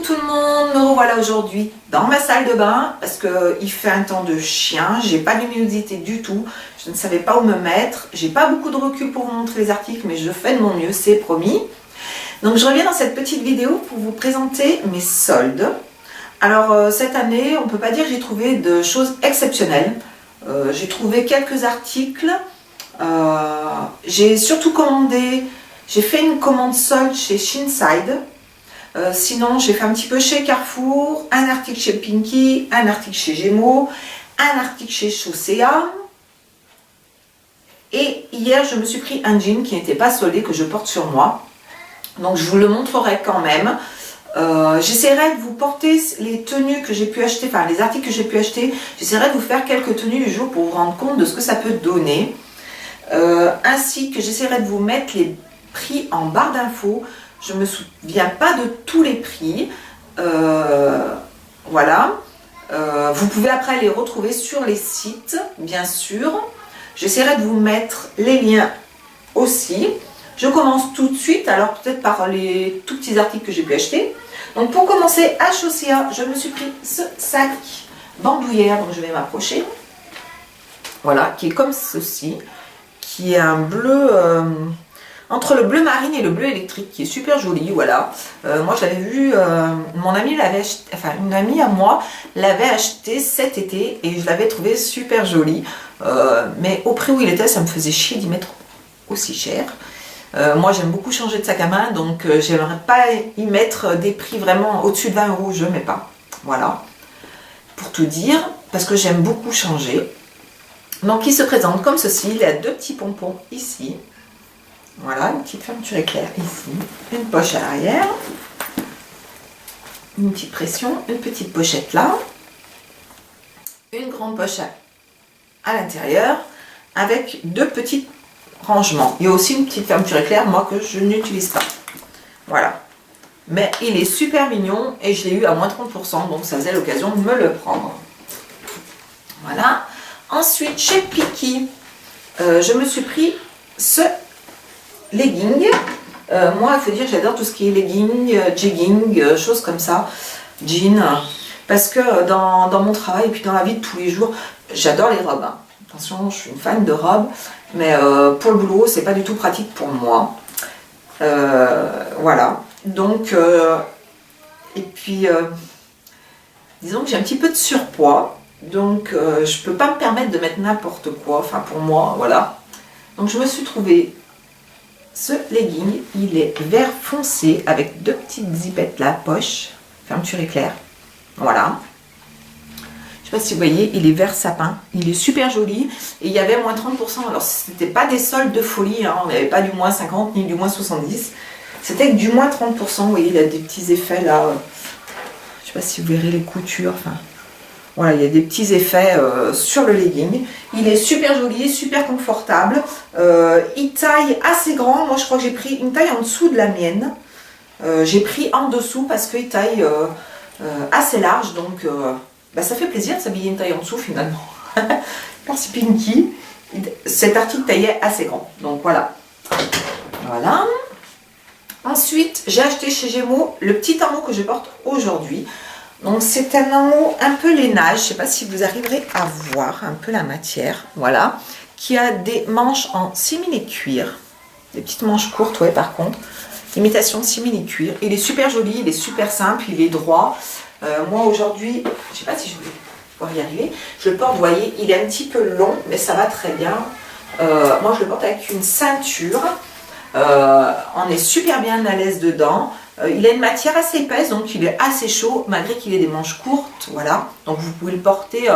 tout le monde, me revoilà aujourd'hui dans ma salle de bain parce qu'il fait un temps de chien, j'ai pas de luminosité du tout, je ne savais pas où me mettre, j'ai pas beaucoup de recul pour vous montrer les articles mais je fais de mon mieux, c'est promis. Donc je reviens dans cette petite vidéo pour vous présenter mes soldes. Alors cette année, on peut pas dire que j'ai trouvé de choses exceptionnelles, j'ai trouvé quelques articles, j'ai surtout commandé, j'ai fait une commande solde chez Shinside. Sinon, j'ai fait un petit peu chez Carrefour, un article chez Pinky, un article chez Gémeaux, un article chez Chaussea. Et hier, je me suis pris un jean qui n'était pas soldé, que je porte sur moi. Donc, je vous le montrerai quand même. J'essaierai de vous porter les tenues que j'ai pu acheter, enfin les articles que j'ai pu acheter. J'essaierai de vous faire quelques tenues du jour pour vous rendre compte de ce que ça peut donner. Ainsi que j'essaierai de vous mettre les prix en barre d'infos. Je ne me souviens pas de tous les prix. Voilà. Vous pouvez après les retrouver sur les sites, bien sûr. J'essaierai de vous mettre les liens aussi. Je commence tout de suite, alors peut-être par les tout petits articles que j'ai pu acheter. Donc pour commencer, à Chaussea, je me suis pris ce sac bandoulière, donc je vais m'approcher. Voilà, qui est comme ceci, qui est un bleu... entre le bleu marine et le bleu électrique, qui est super joli, voilà. Moi je l'avais vu, mon ami l'avait acheté, enfin une amie à moi l'avait acheté cet été et je l'avais trouvé super joli. Mais au prix où il était, ça me faisait chier d'y mettre aussi cher. Moi j'aime beaucoup changer de sac à main, donc j'aimerais pas y mettre des prix vraiment au-dessus de 20 €, je mets pas. Voilà, pour tout dire, parce que j'aime beaucoup changer. Donc il se présente comme ceci, il a deux petits pompons ici. Voilà, une petite fermeture éclair ici, une poche à l'arrière, une petite pression, une petite pochette là, une grande poche à l'intérieur avec deux petits rangements. Il y a aussi une petite fermeture éclair, moi que je n'utilise pas. Voilà. Mais il est super mignon et je l'ai eu à moins 30%, donc ça faisait l'occasion de me le prendre. Voilà. Ensuite, chez Piki, je me suis pris ce legging. Moi, il faut dire que j'adore tout ce qui est legging, jegging, choses comme ça, jean, parce que dans mon travail et puis dans la vie de tous les jours, j'adore les robes. Hein. Attention, je suis une fan de robes, mais pour le boulot, c'est pas du tout pratique pour moi. Voilà. Donc, et puis, disons que j'ai un petit peu de surpoids, donc je peux pas me permettre de mettre n'importe quoi. Enfin, pour moi, voilà. Donc, je me suis trouvée ce legging, il est vert foncé avec deux petites zipettes là, poche, fermeture éclair. Voilà. Je sais pas si vous voyez, il est vert sapin. Il est super joli. Et il y avait moins 30%. Alors, ce n'était pas des soldes de folie. Hein. On n'avait pas du moins 50 ni du moins 70. C'était du moins 30%. Vous voyez, il y a des petits effets là. Je sais pas si vous verrez les coutures. Enfin, voilà, il y a des petits effets sur le legging. Il est super joli, super confortable. Il taille assez grand. Moi, je crois que j'ai pris une taille en dessous de la mienne. J'ai pris en dessous parce qu'il taille assez large. Donc, bah, ça fait plaisir de s'habiller une taille en dessous finalement. Merci Pinky. Cet article taillait assez grand. Donc, voilà. Voilà. Ensuite, j'ai acheté chez Gémeaux le petit armeau que je porte aujourd'hui. Donc c'est un armeau un peu lainage, je ne sais pas si vous arriverez à voir un peu la matière, voilà, qui a des manches en simili-cuir, des petites manches courtes, ouais, par contre, imitation simili-cuir. Il est super joli, il est super simple, il est droit. Moi aujourd'hui, je ne sais pas si je vais pouvoir y arriver, je le porte, vous voyez, il est un petit peu long, mais ça va très bien. Moi je le porte avec une ceinture, on est super bien à l'aise dedans. Il a une matière assez épaisse, donc il est assez chaud, malgré qu'il ait des manches courtes, voilà. Donc vous pouvez le porter,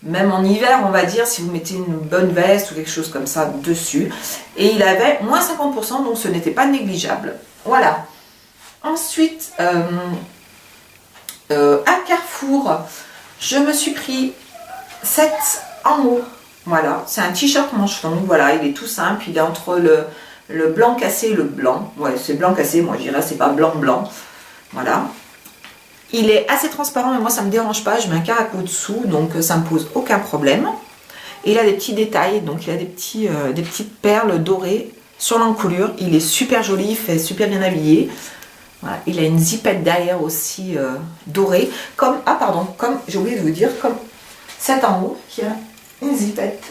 même en hiver, on va dire, si vous mettez une bonne veste ou quelque chose comme ça dessus. Et il avait moins 50%, donc ce n'était pas négligeable. Voilà. Ensuite, à Carrefour, je me suis pris cet en haut. Voilà, c'est un t-shirt manche longue, voilà, il est tout simple, il est entre le blanc cassé et le blanc. Ouais, c'est blanc cassé, moi je dirais, c'est pas blanc blanc. Voilà. Il est assez transparent, mais moi ça me dérange pas. Je mets un caraco dessous, donc ça me pose aucun problème. Et il a des petits détails, donc il a des petites perles dorées sur l'encolure. Il est super joli, il fait super bien habillé. Voilà, il a une zipette derrière aussi dorée, comme, ah pardon, comme, j'ai oublié de vous dire, comme cette en haut, qui a une zipette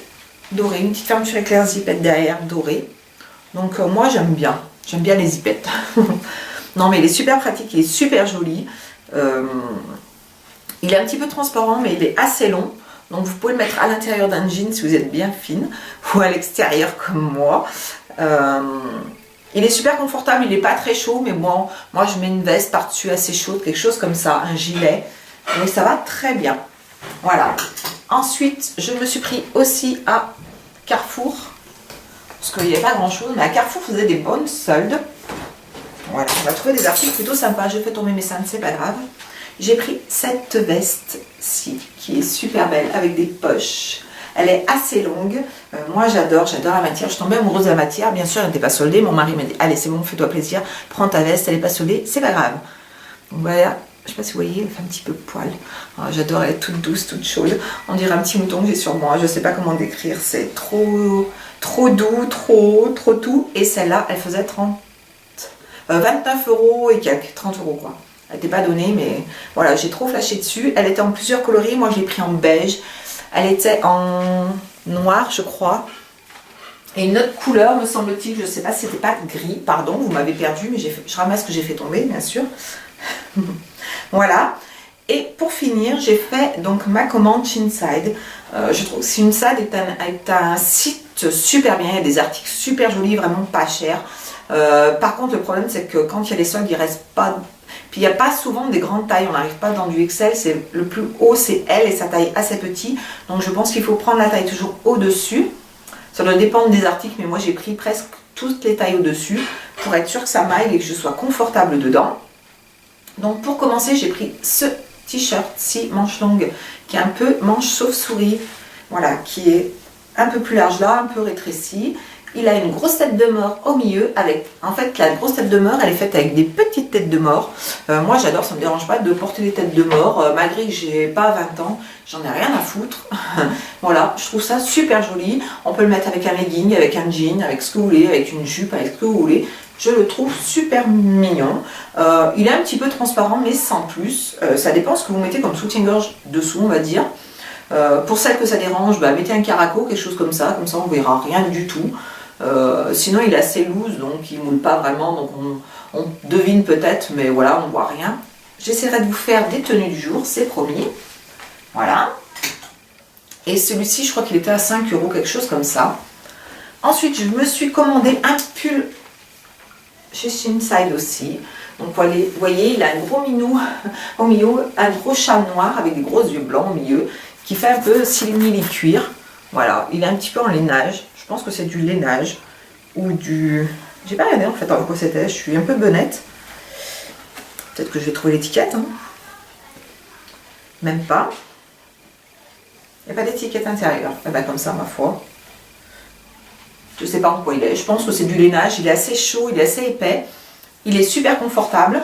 dorée, une petite fermeture éclair zipette derrière dorée. Donc moi j'aime bien les zipettes. Non mais il est super pratique, il est super joli. Il est un petit peu transparent mais il est assez long. Donc vous pouvez le mettre à l'intérieur d'un jean si vous êtes bien fine, ou à l'extérieur comme moi. Il est super confortable, il n'est pas très chaud, mais bon, moi je mets une veste par-dessus assez chaude, quelque chose comme ça, un gilet, mais ça va très bien. Voilà. Ensuite, je me suis pris aussi à Carrefour, parce qu'il n'y avait pas grand-chose, mais à Carrefour faisait des bonnes soldes. Voilà, on va trouver des articles plutôt sympas. Je fais tomber mes seins, c'est pas grave. J'ai pris cette veste-ci, qui est super belle, avec des poches. Elle est assez longue. Moi, j'adore la matière. Je suis tombée amoureuse de la matière. Bien sûr, elle n'était pas soldée. Mon mari m'a dit, allez, c'est bon, fais-toi plaisir. Prends ta veste, elle n'est pas soldée. C'est pas grave. Donc, voilà. Je ne sais pas si vous voyez, elle fait un petit peu poil. J'adore, elle est toute douce, toute chaude. On dirait un petit mouton que j'ai sur moi. Je ne sais pas comment décrire. C'est trop doux, trop tout. Et celle-là, elle faisait 29 € et quelques. 30 € quoi. Elle n'était pas donnée, mais voilà, j'ai trop flashé dessus. Elle était en plusieurs coloris. Moi, je l'ai pris en beige. Elle était en noir, je crois. Et une autre couleur, me semble-t-il, je ne sais pas si c'était pas gris. Pardon, vous m'avez perdu, mais je ramasse ce que j'ai fait tomber, bien sûr. Voilà. Et pour finir, j'ai fait donc ma commande Shinside. Je trouve que Shinside est un site super bien. Il y a des articles super jolis, vraiment pas chers. Par contre, le problème, c'est que quand il y a les soldes, il ne reste pas... Puis il n'y a pas souvent des grandes tailles, on n'arrive pas dans du XL, le plus haut c'est L et sa taille assez petit. Donc je pense qu'il faut prendre la taille toujours au-dessus. Ça doit dépendre des articles, mais moi j'ai pris presque toutes les tailles au-dessus pour être sûr que ça m'aille et que je sois confortable dedans. Donc pour commencer, j'ai pris ce t-shirt-ci, manche longue, qui est un peu manche chauve-souris, voilà, qui est un peu plus large là, un peu rétréci. Il a une grosse tête de mort au milieu, avec, en fait, la grosse tête de mort, elle est faite avec des petites têtes de mort. Moi, j'adore, ça ne me dérange pas de porter des têtes de mort, malgré que j'ai pas 20 ans, j'en ai rien à foutre. Voilà, je trouve ça super joli. On peut le mettre avec un legging, avec un jean, avec ce que vous voulez, avec une jupe, avec ce que vous voulez. Je le trouve super mignon. Il est un petit peu transparent, mais sans plus. Ça dépend ce que vous mettez comme soutien-gorge dessous, on va dire. Pour celles que ça dérange, bah, mettez un caraco, quelque chose comme ça on verra rien du tout. Sinon il est assez loose, donc il ne moule pas vraiment, donc on devine peut-être, mais voilà, on ne voit rien. J'essaierai de vous faire des tenues du jour, c'est promis. Voilà. Et celui-ci, je crois qu'il était à 5 €, quelque chose comme ça. Ensuite, je me suis commandé un pull chez Shinside aussi. Donc vous voyez, il a un gros minou au milieu, un gros châle noir avec des gros yeux blancs au milieu, qui fait un peu simili-cuir. Voilà, il est un petit peu en lainage. Je pense que c'est du lainage ou du... J'ai pas regardé en fait en quoi c'était, je suis un peu bonnette. Peut-être que je vais trouver l'étiquette. Hein. Même pas. Il n'y a pas d'étiquette intérieure. Et ben comme ça, ma foi. Je sais pas en quoi il est. Je pense que c'est du lainage. Il est assez chaud, il est assez épais. Il est super confortable.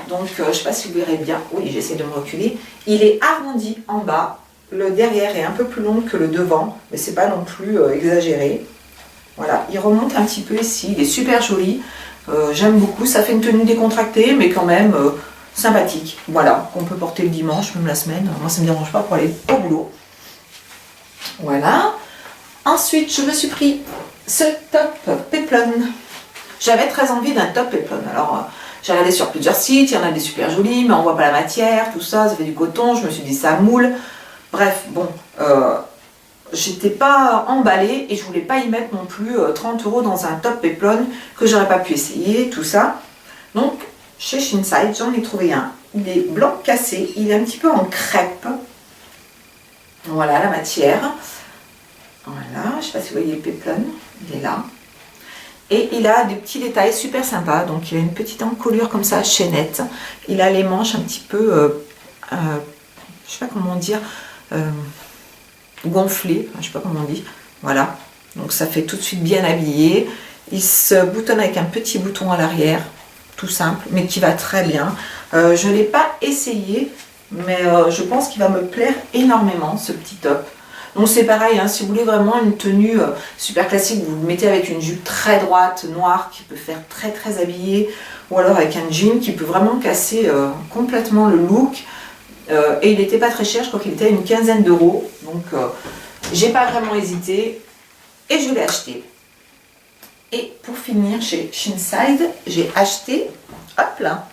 Donc je sais pas si vous verrez bien. Oui, j'essaie de me reculer. Il est arrondi en bas. Le derrière est un peu plus long que le devant, mais c'est pas non plus exagéré. Voilà, il remonte un petit peu ici, il est super joli. J'aime beaucoup, ça fait une tenue décontractée, mais quand même sympathique. Voilà, qu'on peut porter le dimanche, même la semaine. Moi, ça ne me dérange pas pour aller au boulot. Voilà. Ensuite, je me suis pris ce top péplon. J'avais très envie d'un top péplon. Alors, j'ai regardé sur plusieurs sites, il y en a des super jolis, mais on voit pas la matière, tout ça, ça fait du coton. Je me suis dit, ça moule. Bref, bon, j'étais pas emballée et je voulais pas y mettre non plus 30 € dans un top péplon que j'aurais pas pu essayer, tout ça. Donc, chez Shinside, j'en ai trouvé un. Il est blanc cassé, il est un petit peu en crêpe. Voilà la matière. Voilà, je sais pas si vous voyez le péplon, il est là. Et il a des petits détails super sympas. Donc, il a une petite encolure comme ça, chaînette. Il a les manches un petit peu, je sais pas comment dire, gonflé, je sais pas comment on dit, voilà, donc ça fait tout de suite bien habillé. Il se boutonne avec un petit bouton à l'arrière, tout simple, mais qui va très bien. Je ne l'ai pas essayé, mais je pense qu'il va me plaire énormément, ce petit top. Donc c'est pareil, hein, si vous voulez vraiment une tenue super classique, vous le mettez avec une jupe très droite, noire, qui peut faire très très habillée, ou alors avec un jean qui peut vraiment casser complètement le look. Et il n'était pas très cher, je crois qu'il était à une quinzaine d'euros. Donc j'ai pas vraiment hésité et je l'ai acheté. Et pour finir, chez Shinside, j'ai acheté, hop là,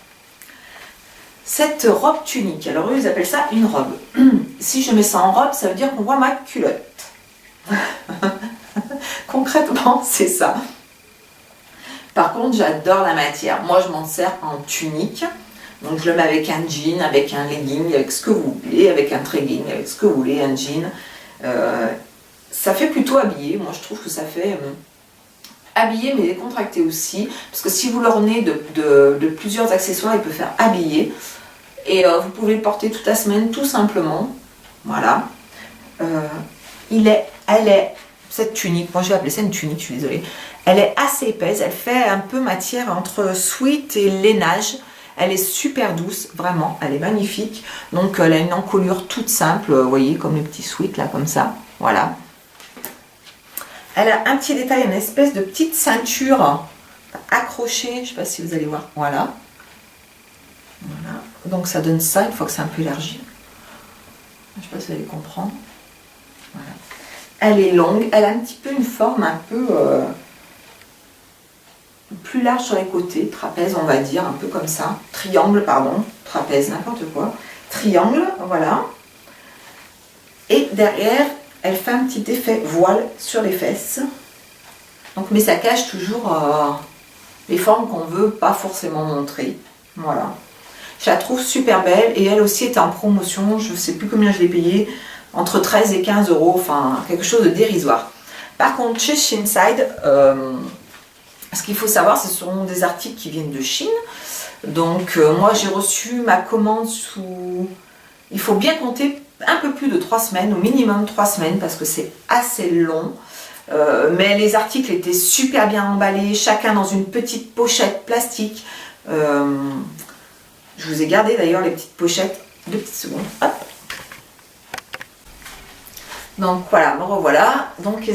cette robe tunique. Alors eux, ils appellent ça une robe. Si je mets ça en robe, ça veut dire qu'on voit ma culotte. Concrètement, c'est ça. Par contre, j'adore la matière. Moi, je m'en sers en tunique. Donc, je le mets avec un jean, avec un legging, avec ce que vous voulez, avec un trailing, avec ce que vous voulez, un jean. Ça fait plutôt habillé. Moi, je trouve que ça fait habillé, mais décontracté aussi. Parce que si vous l'ornez de plusieurs accessoires, il peut faire habillé. Et vous pouvez le porter toute la semaine, tout simplement. Voilà. Cette tunique, moi je vais appeler ça une tunique, je suis désolée. Elle est assez épaisse, elle fait un peu matière entre sweat et lainage. Elle est super douce, vraiment, elle est magnifique. Donc elle a une encolure toute simple, vous voyez, comme les petits sweats là, comme ça. Voilà. Elle a un petit détail, une espèce de petite ceinture accrochée, je ne sais pas si vous allez voir. Voilà. Voilà. Donc ça donne ça, une fois que c'est un peu élargi. Je ne sais pas si vous allez comprendre. Voilà. Elle est longue, elle a un petit peu une forme un peu plus large sur les côtés, trapèze on va dire, un peu comme ça. Triangle, pardon, trapèze, n'importe quoi. Triangle, voilà. Et derrière, elle fait un petit effet voile sur les fesses. Donc, mais ça cache toujours les formes qu'on ne veut pas forcément montrer. Voilà. Je la trouve super belle et elle aussi est en promotion, je ne sais plus combien je l'ai payée. Entre 13 et 15 euros, enfin quelque chose de dérisoire. Par contre, chez Shinside, ce qu'il faut savoir, ce sont des articles qui viennent de Chine. Donc, moi, j'ai reçu ma commande sous... Il faut bien compter un peu plus de 3 semaines, au minimum 3 semaines, parce que c'est assez long. Mais les articles étaient super bien emballés, chacun dans une petite pochette plastique. Je vous ai gardé d'ailleurs les petites pochettes. 2 petites secondes. Hop. Donc voilà, me revoilà. Donc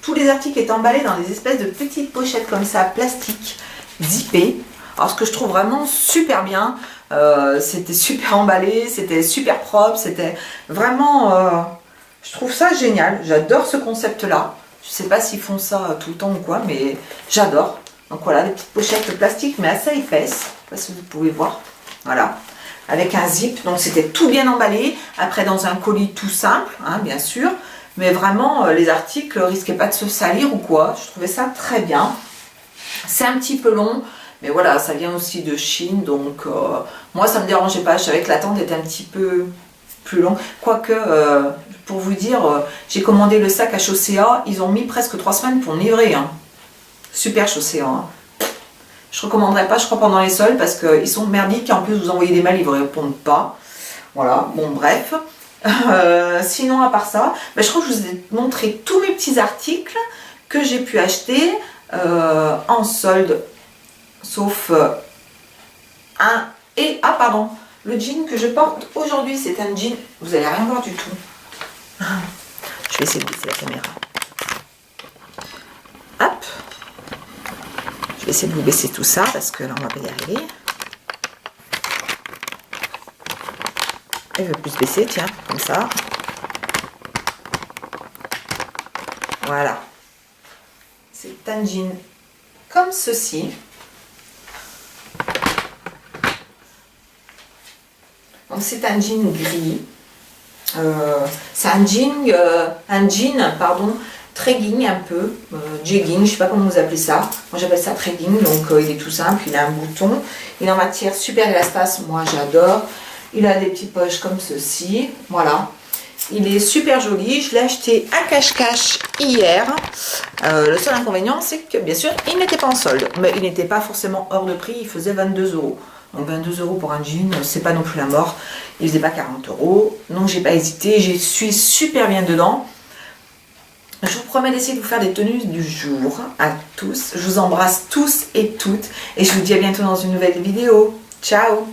tous les articles étaient emballés dans des espèces de petites pochettes comme ça, plastique, zippées. Alors ce que je trouve vraiment super bien, c'était super emballé, c'était super propre, c'était vraiment... je trouve ça génial, j'adore ce concept-là. Je ne sais pas s'ils font ça tout le temps ou quoi, mais j'adore. Donc voilà, des petites pochettes plastiques, mais assez épaisses. Je ne sais pas si vous pouvez voir. Voilà. Avec un zip, donc c'était tout bien emballé, après dans un colis tout simple, hein, bien sûr, mais vraiment les articles risquaient pas de se salir ou quoi, je trouvais ça très bien. C'est un petit peu long, mais voilà, ça vient aussi de Chine, donc moi ça me dérangeait pas, je savais que l'attente était un petit peu plus longue, quoique, pour vous dire, j'ai commandé le sac à Chaussea, ils ont mis presque 3 semaines pour me livrer, hein. Super Chaussea, hein. Je ne recommanderais pas, je crois, pendant les soldes parce qu'ils sont merdiques et en plus vous envoyez des mails, ils ne vous répondent pas. Voilà, bon bref. Sinon, à part ça, je crois que je vous ai montré tous mes petits articles que j'ai pu acheter en solde. Sauf un... Et, ah pardon, le jean que je porte aujourd'hui, c'est un jean... Vous n'allez rien voir du tout. Je vais essayer de baisser la caméra. Hop. Je vais essayer de vous baisser tout ça parce que là on va pas y arriver. Elle veut plus baisser, tiens, comme ça. Voilà. C'est un jean comme ceci. Donc c'est un jean gris. C'est un jean, pardon, trailing un peu, jegging, je sais pas comment vous appelez ça. Moi j'appelle ça trailing, donc il est tout simple, il a un bouton, il est en matière super élastique, moi j'adore. Il a des petites poches comme ceci, voilà. Il est super joli, je l'ai acheté à cache-cache hier. Le seul inconvénient c'est que bien sûr il n'était pas en solde, mais il n'était pas forcément hors de prix, il faisait 22 euros. Donc 22 euros pour un jean, c'est pas non plus la mort. Il faisait pas 40 euros, donc j'ai pas hésité, je suis super bien dedans. Je vous promets d'essayer de vous faire des tenues du jour à tous. Je vous embrasse tous et toutes et je vous dis à bientôt dans une nouvelle vidéo. Ciao!